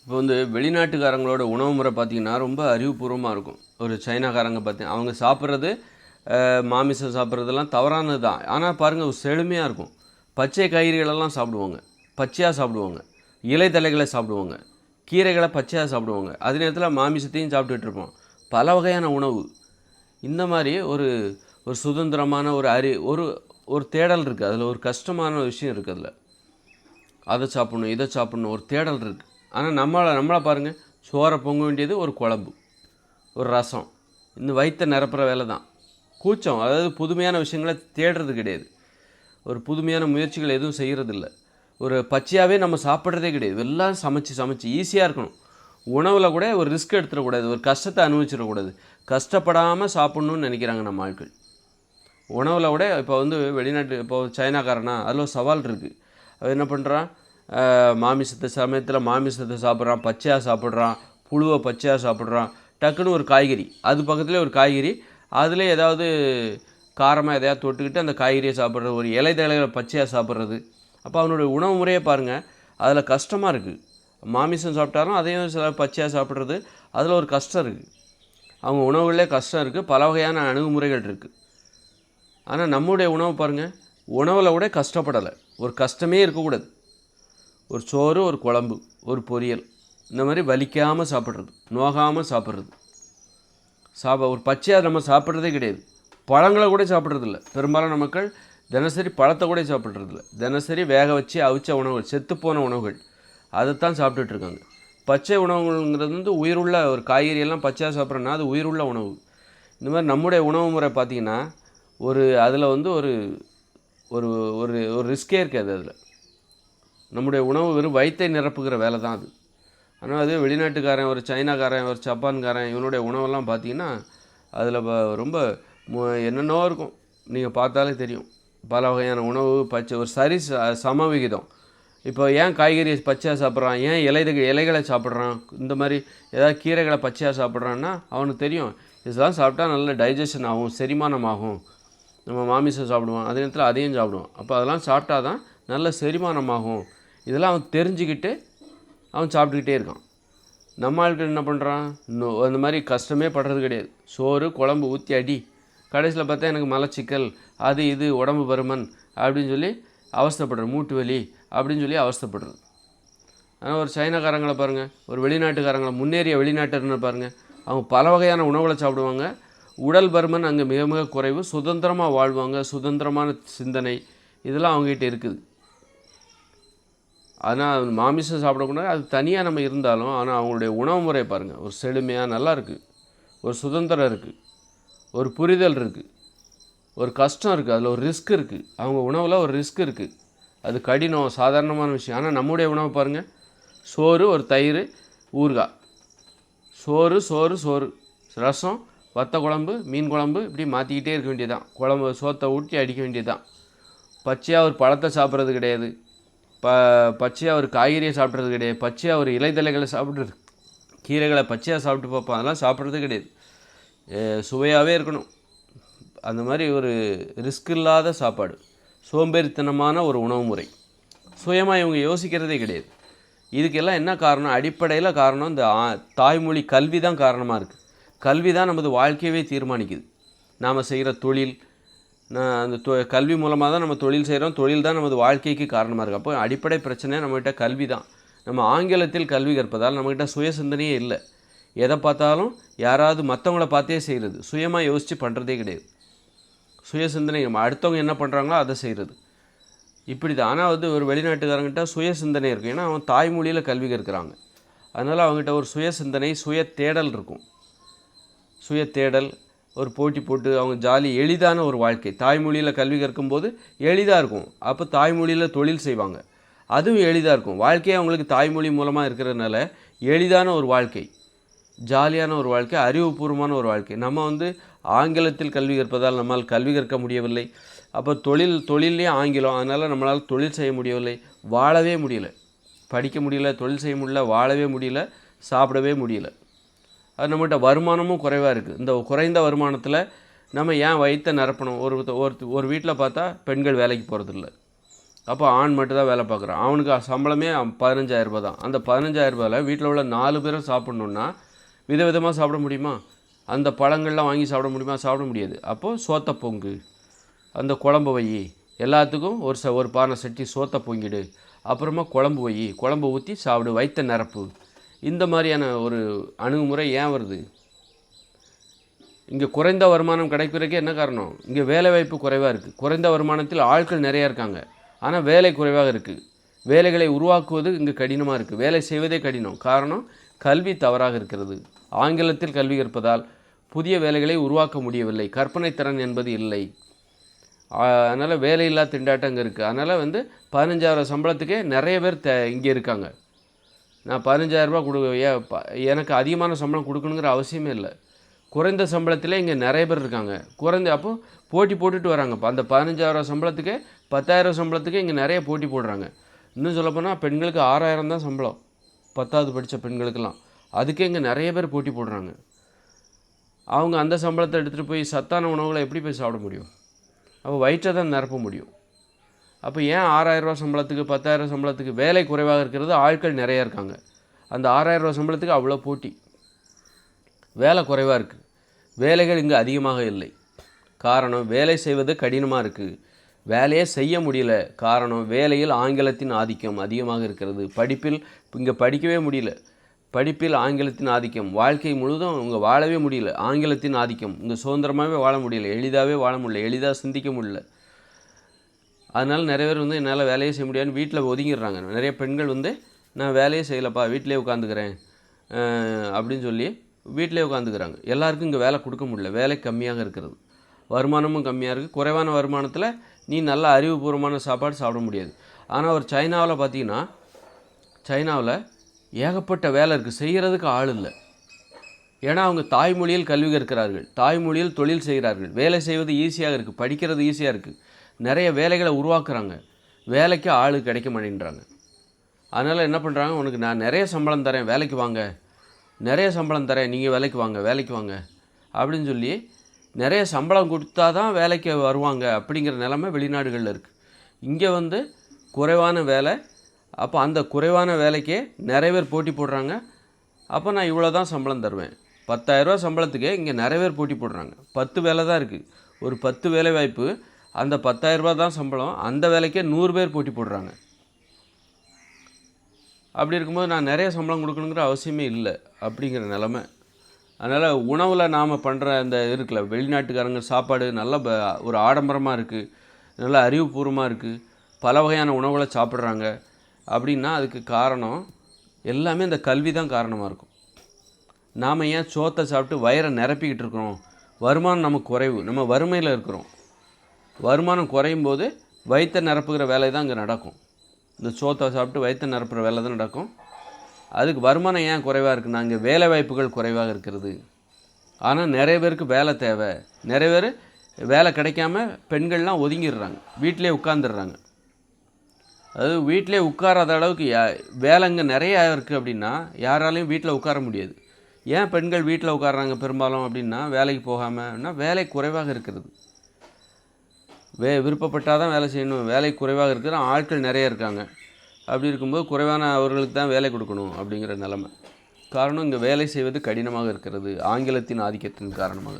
இப்போ வந்து வெளிநாட்டுக்காரங்களோட உணவு முறை பார்த்திங்கன்னா ரொம்ப அறிவுபூர்வமாக இருக்கும். ஒரு சைனாக்காரங்க அவங்க சாப்பிட்றது மாமிசம் சாப்பிட்றதெல்லாம் தவறானது தான். ஆனால் பாருங்கள் செழுமையாக இருக்கும். பச்சை காய்கறிகளெல்லாம் சாப்பிடுவாங்க, பச்சையாக சாப்பிடுவாங்க, இலை தழைகளை சாப்பிடுவாங்க, கீரைகளை பச்சையாக சாப்பிடுவாங்க. அதே நேரத்தில் மாமிசத்தையும் சாப்பிட்டுட்டு இருப்போம். பல வகையான உணவு. இந்த மாதிரி ஒரு ஒரு சுதந்திரமான ஒரு ஒரு தேடல் இருக்குது. அதில் ஒரு கஷ்டமான விஷயம் இருக்குது. அதில் அதை சாப்பிட்ணும் இதை சாப்பிட்ணும் ஒரு தேடல் இருக்குது. ஆனால் நம்மளை பாருங்கள், சோறை பொங்க வேண்டியது ஒரு குழம்பு, ஒரு ரசம், இந்த வயிற்றை நிரப்புற வேலை தான். கூச்சம், அதாவது புதுமையான விஷயங்களை தேடுறது கிடையாது. ஒரு புதுமையான முயற்சிகள் எதுவும் செய்கிறதில்ல. ஒரு பச்சையாகவே நம்ம சாப்பிட்றதே கிடையாது. எல்லாம் சமைச்சு ஈஸியாக இருக்கணும். உணவில் கூட ஒரு ரிஸ்க் எடுத்துடக்கூடாது, ஒரு கஷ்டத்தை அனுபவிச்சிடக்கூடாது. கஷ்டப்படாமல் சாப்பிட்ணுன்னு நினைக்கிறாங்க நம்ம ஆட்கள். உணவில் கூட இப்போ வந்து வெளிநாட்டு இப்போ சைனாக்காரனா அதில் ஒரு சவால் இருக்குது. அது என்ன பண்ணுறான், மாமிசத்தை சாப்பிட்றான், பச்சையாக சாப்பிட்றான், புழுவை பச்சையாக சாப்பிட்றான். டக்குன்னு ஒரு காய்கறி, அது பக்கத்துலேயே ஒரு காய்கறி, அதில் ஏதாவது காரமாக எதையாவது தொட்டுக்கிட்டு அந்த காய்கறியை சாப்பிட்றது, ஒரு இலை தழைகளை பச்சையாக சாப்பிட்றது. அப்போ அவனுடைய உணவு முறையை பாருங்கள், அதில் கஷ்டமாக இருக்குது. மாமிசம் சாப்பிட்டாலும் அதையும் சில பச்சையாக சாப்பிட்றது, அதில் ஒரு கஷ்டம் இருக்குது. அவங்க உணவுகளே கஷ்டம் இருக்குது, பல வகையான அணுகுமுறைகள் இருக்குது. ஆனால் நம்முடைய உணவு பாருங்கள், உணவில் கூட கஷ்டப்படலை, ஒரு கஷ்டமே இருக்கக்கூடாது. ஒரு சோறு, ஒரு குழம்பு, ஒரு பொரியல், இந்த மாதிரி வலிக்காமல் சாப்பிட்றது, நோகாமல் சாப்பிட்றது. ஒரு பச்சையாக நம்ம சாப்பிட்றதே கிடையாது. பழங்களை கூட சாப்பிட்றதில்ல. பெரும்பாலான மக்கள் தினசரி பழத்தை கூட சாப்பிட்றதில்ல. தினசரி வேக வச்சு அவிச்ச உணவுகள், செத்துப்போன உணவுகள், அதைத்தான் சாப்பிட்டுட்ருக்காங்க. பச்சை உணவுங்கிறது வந்து உயிருள்ள ஒரு காய்கறியெல்லாம் பச்சையாக சாப்பிட்றோன்னா அது உயிருள்ள உணவு. இந்த மாதிரி நம்முடைய உணவு முறை பார்த்திங்கன்னா அதில் வந்து ஒரு ஒரு ஒரு ரிஸ்கே இருக்காது. அதில் நம்முடைய உணவு வெறும் வயிற்றை நிரப்புகிற வேலை தான் அது. ஆனால் அது வெளிநாட்டுக்காரன், ஒரு சைனாக்காரன், ஒரு ஜப்பான்காரன், இவனுடைய உணவெல்லாம் பார்த்திங்கன்னா அதில் ரொம்ப என்னென்னோ இருக்கும். நீங்கள் பார்த்தாலே தெரியும். பல வகையான உணவு, பச்சை, ஒரு சம விகிதம். இப்போ ஏன் காய்கறி பச்சையாக சாப்பிட்றான், ஏன் இலைகளை சாப்பிட்றான், இந்த மாதிரி ஏதாவது கீரைகளை பச்சையாக சாப்பிட்றான்னா அவனுக்கு தெரியும், இதெல்லாம் சாப்பிட்டா நல்ல டைஜஷன் ஆகும், செரிமானம் ஆகும். நம்ம மாமிசம் சாப்பிடுவோம், அதே நேரத்தில் அதையும் சாப்பிடுவோம். அப்போ அதெல்லாம் சாப்பிட்டா தான் நல்ல செரிமானம் ஆகும். இதெல்லாம் அவன் தெரிஞ்சுக்கிட்டு அவன் சாப்பிட்டுக்கிட்டே இருக்கான். நம்ம ஆட்கள் என்ன பண்ணுறான், அந்த மாதிரி கஷ்டமே படுறது கிடையாது. சோறு குழம்பு ஊற்றி அடி, கடைசியில் பார்த்தா எனக்கு மலச்சிக்கல், அது இது உடம்பு பருமன் அப்படின்னு சொல்லி அவஸ்தைப்படுறது, மூட்டு வலி அப்படின்னு சொல்லி அவஸ்தைப்படுறது. ஆனால் ஒரு சைனாக்காரங்களை பாருங்கள், ஒரு வெளிநாட்டுக்காரங்களை, முன்னேறிய வெளிநாட்டுன்னு பாருங்கள், அவங்க பல வகையான உணவுகளை சாப்பிடுவாங்க. உடல் பருமன் அங்கே மிக மிக குறைவு, சுதந்திரமாக வாழ்வாங்க, சுதந்திரமான சிந்தனை இதெல்லாம் அவங்ககிட்ட இருக்குது. ஆனால் மாமிசம் சாப்பிடக்கூடாது, அது தனியாக நம்ம இருந்தாலும், ஆனால் அவங்களுடைய உணவு முறை பாருங்கள், ஒரு செழுமையாக நல்லா இருக்குது, ஒரு சுதந்திரம் இருக்குது, ஒரு புரிதல் இருக்குது, ஒரு கஷ்டம் இருக்குது, அதில் ஒரு ரிஸ்க் இருக்குது. அவங்க உணவில் ஒரு ரிஸ்க் இருக்குது, அது கடினம், சாதாரணமான விஷயம். ஆனால் நம்முடைய உணவு பாருங்கள், சோறு, ஒரு தயிர், ஊறுகாய், சோறு சோறு சோறு, ரசம், வத்த குழம்பு, மீன் குழம்பு, இப்படி மாற்றிக்கிட்டே இருக்க வேண்டியதுதான். சோத்தை ஊற்றி அடிக்க வேண்டியதுதான். பச்சையாக ஒரு பழத்தை சாப்பிட்றது கிடையாது, பச்சையாக ஒரு காய்கறியை சாப்பிட்றது கிடையாது, பச்சையாக ஒரு இலை தழைகளை சாப்பிட்றது, கீரைகளை பச்சையாக சாப்பிட்டு பார்ப்போம், அதெல்லாம் சாப்பிட்றது கிடையாது. சுவையாகவே இருக்கணும். அந்த மாதிரி ஒரு ரிஸ்க் இல்லாத சாப்பாடு, சோம்பேறித்தனமான ஒரு உணவு முறை, சுயமாக இவங்க யோசிக்கிறதே கிடையாது. இதுக்கெல்லாம் என்ன காரணம், அடிப்படையில் காரணம் இந்த தாய்மொழி கல்வி தான் காரணமாக இருக்குது. கல்வி தான் நமது வாழ்க்கையவே தீர்மானிக்குது. நாம் செய்கிற தொழில், அந்த கல்வி மூலமாக தான் நம்ம தொழில் செய்கிறோம், தொழில் தான் நமது வாழ்க்கைக்கு காரணமாக இருக்குது. அப்போ அடிப்படை பிரச்சனை நம்மகிட்ட கல்வி தான். நம்ம ஆங்கிலத்தில் கல்வி கற்பதால் நம்மகிட்ட சுய சிந்தனையே இல்லை. எதை பார்த்தாலும் யாராவது மற்றவங்கள பார்த்தே செய்கிறது, சுயமாக யோசித்து பண்ணுறதே கிடையாது. சுய சிந்தனை, நம்ம அடுத்தவங்க என்ன பண்ணுறாங்களோ அதை செய்கிறது, இப்படி தான். ஆனால் வந்து ஒரு வெளிநாட்டுக்காரங்கிட்ட சுய சிந்தனை இருக்குது, ஏன்னா அவன் தாய்மொழியில் கல்வி கற்கிறாங்க. அதனால் அவங்ககிட்ட ஒரு சுய சிந்தனை, சுய தேடல் இருக்கும். சுய தேடல், ஒரு போட்டி போட்டு அவங்க ஜாலி, எளிதான ஒரு வாழ்க்கை. தாய்மொழியில் கல்வி கற்கும்போது எளிதாக இருக்கும். அப்போ தாய்மொழியில் தொழில் செய்வாங்க, அதுவும் எளிதாக இருக்கும். வாழ்க்கையே அவங்களுக்கு தாய்மொழி மூலமாக இருக்கிறதுனால எளிதான ஒரு வாழ்க்கை, ஜாலியான ஒரு வாழ்க்கை, அறிவுபூர்வமான ஒரு வாழ்க்கை. நம்ம வந்து ஆங்கிலத்தில் கல்வி கற்பதால் நம்மால் கல்வி கற்க முடியவில்லை. அப்போ தொழிலே ஆங்கிலம், அதனால் நம்மளால் தொழில் செய்ய முடியவில்லை, வாழவே முடியல, படிக்க முடியல, தொழில் செய்ய முடியல, வாழவே முடியல, சாப்பிடவே முடியல. அது நம்மகிட்ட வருமானமும் குறைவாக இருக்குது. இந்த குறைந்த வருமானத்தில் நம்ம ஏன் வயிற்றை நிரப்பணும்? ஒரு வீட்டில் பார்த்தா பெண்கள் வேலைக்கு போகிறதில்ல, அப்போ ஆண் மட்டும் தான் வேலை பார்க்குறான். அவனுக்கு சம்பளமே 15,000 தான். அந்த 15,000 வீட்டில் உள்ள 4 பேரும் சாப்பிட்ணுன்னா விதவிதமாக சாப்பிட முடியுமா? அந்த பழங்கள்லாம் வாங்கி சாப்பிட முடியுமா? சாப்பிட முடியாது. அப்போது சோத்தை பொங்கு, அந்த குழம்பு வை, எல்லாத்துக்கும் ஒரு பானை சட்டி சோத்தை பொங்கிடு, அப்புறமா குழம்பு வை, குழம்பு ஊற்றி சாப்பிடு, வயிற்ற நிரப்பு. இந்த மாதிரியான ஒரு அணுகுமுறை ஏன் வருது? இங்கே குறைந்த வருமானம் கிடைக்கிறதுக்கே என்ன காரணம்? இங்கே வேலைவாய்ப்பு குறைவாக இருக்குது. குறைந்த வருமானத்தில் ஆட்கள் நிறையா இருக்காங்க, ஆனால் வேலை குறைவாக இருக்குது. வேலைகளை உருவாக்குவது இங்கே கடினமாக இருக்குது. வேலை செய்வதே கடினம். காரணம், கல்வி தவறாக இருக்கிறது. ஆங்கிலத்தில் கல்வி கற்பதால் புதிய வேலைகளை உருவாக்க முடியவில்லை. கற்பனை திறன் என்பது இல்லை. அதனால் வேலையில்லா திண்டாட்டம் இங்கே இருக்குது. அதனால் 15,000 சம்பளத்துக்கே நிறைய பேர் இங்கே இருக்காங்க. நான் 15,000 எனக்கு அதிகமான சம்பளம் கொடுக்கணுங்கிற அவசியமே இல்லை. குறைந்த சம்பளத்தில் இங்கே நிறைய பேர் இருக்காங்க. அப்போ போட்டி போட்டுட்டு வராங்க. அந்த 15,000 சம்பளத்துக்கே 10,000 சம்பளத்துக்கே இங்கே நிறைய போட்டி போடுறாங்க. இன்னும் சொல்லப்போனால் பெண்களுக்கு 6,000 தான் சம்பளம், 10வது படித்த பெண்களுக்கெல்லாம். அதுக்கே இங்கே நிறைய பேர் போட்டி போடுறாங்க. அவங்க அந்த சம்பளத்தை எடுத்துகிட்டு போய் சத்தான உணவுகளை எப்படி போய் சாப்பிட முடியும்? அப்போ வயிற்றை தான் நிரப்ப முடியும். அப்போ ஏன் 6,000 சம்பளத்துக்கு 10,000 சம்பளத்துக்கு? வேலை குறைவாக இருக்கிறது, ஆட்கள் நிறையா இருக்காங்க. அந்த 6,000 சம்பளத்துக்கு அவ்வளோ போட்டி. வேலை குறைவாக இருக்குது. வேலைகள் இங்கே அதிகமாக இல்லை. காரணம், வேலை செய்வது கடினமாக இருக்குது. வேலையே செய்ய முடியல. காரணம், வேலையில் ஆங்கிலத்தின் ஆதிக்கம் அதிகமாக இருக்கிறது. படிப்பில் இங்கே படிக்கவே முடியல. படிப்பில் ஆங்கிலத்தின் ஆதிக்கம். வாழ்க்கை முழுதும் இங்கே வாழவே முடியல. ஆங்கிலத்தின் ஆதிக்கம். இங்கே சுதந்திரமாகவே வாழ முடியல. எளிதாகவே வாழ முடியல. எளிதாக சிந்திக்க முடியல. அதனால் நிறைய பேர் என்னால் வேலையே செய்ய முடியாதுன்னு வீட்டில் ஒதுங்கிடுறாங்க. நிறைய பெண்கள் நான் வேலையே செய்யலப்பா, வீட்டிலே உட்காந்துக்கிறேன் அப்படின்னு சொல்லி வீட்டிலே உட்காந்துக்கிறாங்க. எல்லாருக்கும் இங்கே வேலை கொடுக்க முடியல. வேலை கம்மியாக இருக்கிறது. வருமானமும் கம்மியாக இருக்குது. குறைவான வருமானத்தில் நீ நல்ல அறிவுபூர்வமான சாப்பாடு சாப்பிட முடியாது. ஆனால் ஒரு சைனாவில் பார்த்தீங்கன்னா, சைனாவில் ஏகப்பட்ட வேலை இருக்குது. செய்கிறதுக்கு ஆள் இல்லை. ஏன்னா அவங்க தாய்மொழியில் கல்வி கற்கிறார்கள், தாய்மொழியில் தொழில் செய்கிறார்கள். வேலை செய்வது ஈஸியாக இருக்குது, படிக்கிறது ஈஸியாக இருக்குது. நிறைய வேலைகளை உருவாக்குறாங்க. வேலைக்கு ஆள் கிடைக்க மாட்டேன்றாங்க. அதனால் என்ன பண்ணுறாங்க, உனக்கு நான் நிறைய சம்பளம் தரேன், வேலைக்கு வாங்க, நிறைய சம்பளம் தரேன், நீங்கள் வேலைக்கு வாங்க அப்படின்னு சொல்லி நிறைய சம்பளம் கொடுத்தா தான் வேலைக்கு வருவாங்க அப்படிங்கிற நிலைமை வெளிநாடுகளில் இருக்குது. இங்கே குறைவான வேலை. அப்போ அந்த குறைவான வேலைக்கே நிறைய பேர் போட்டி போடுறாங்க. அப்போ நான் இவ்வளோ தான் சம்பளம் தருவேன். 10,000 சம்பளத்துக்கே இங்கே நிறைய பேர் போட்டி போடுறாங்க. 10 வேலை தான் இருக்குது. ஒரு 10 வேலை வாய்ப்பு. அந்த 10,000 தான் சம்பளம். அந்த வேலைக்கே 100 பேர் போட்டி போடுறாங்க. அப்படி இருக்கும்போது நான் நிறைய சம்பளம் கொடுக்கணுங்கிற அவசியமே இல்லை அப்படிங்கிற நிலமை. அதனால் உணவில் நாம் பண்ணுற அந்த இருக்குல்ல, வெளிநாட்டுக்காரங்க சாப்பாடு நல்ல ஒரு ஆடம்பரமாக இருக்குது, நல்ல அறிவுபூர்வமாக இருக்குது, பல வகையான உணவுகளை சாப்பிட்றாங்க. அப்படின்னா அதுக்கு காரணம் எல்லாமே இந்த கல்வி தான் காரணமாக இருக்கும். நாம் ஏன் சோத்தை சாப்பிட்டு வயிறை நிரப்பிக்கிட்டு இருக்கிறோம்? வருமானம் நமக்கு குறைவு, நம்ம வறுமையில் இருக்கிறோம். வருமானம் குறையும் போது வயிற்றை நிரப்புகிற வேலை தான் இங்கே நடக்கும். இந்த சோத்தை சாப்பிட்டு வயிற்றை நிரப்புகிற வேலை தான் நடக்கும். அதுக்கு வருமானம் ஏன் குறைவாக இருக்குன்னா, இங்கே வேலை வாய்ப்புகள் குறைவாக இருக்கிறது. ஆனால் நிறைய பேருக்கு வேலை தேவை. நிறைய பேர் வேலை கிடைக்காம பெண்கள்லாம் ஒதுங்கிடுறாங்க, வீட்டிலே உட்காந்துடுறாங்க. அதாவது வீட்டிலே உட்காராத அளவுக்கு வேலை இங்கே நிறையா இருக்குது. அப்படின்னா யாராலையும் வீட்டில் உட்கார முடியாது. ஏன் பெண்கள் வீட்டில் உட்காராங்க பெரும்பாலும் அப்படின்னா, வேலைக்கு போகாமல், வேலை குறைவாக இருக்கிறது. விருப்பப்பட்டால் தான் வேலை செய்யணும், வேலை குறைவாக இருக்கிற ஆட்கள் நிறைய இருக்காங்க. அப்படி இருக்கும்போது குறைவான அவர்களுக்கு தான் வேலை கொடுக்கணும் அப்படிங்கிற நிலைமை. காரணம், இங்கே வேலை செய்வது கடினமாக இருக்கிறது, ஆங்கிலத்தின் ஆதிக்கத்தின் காரணமாக.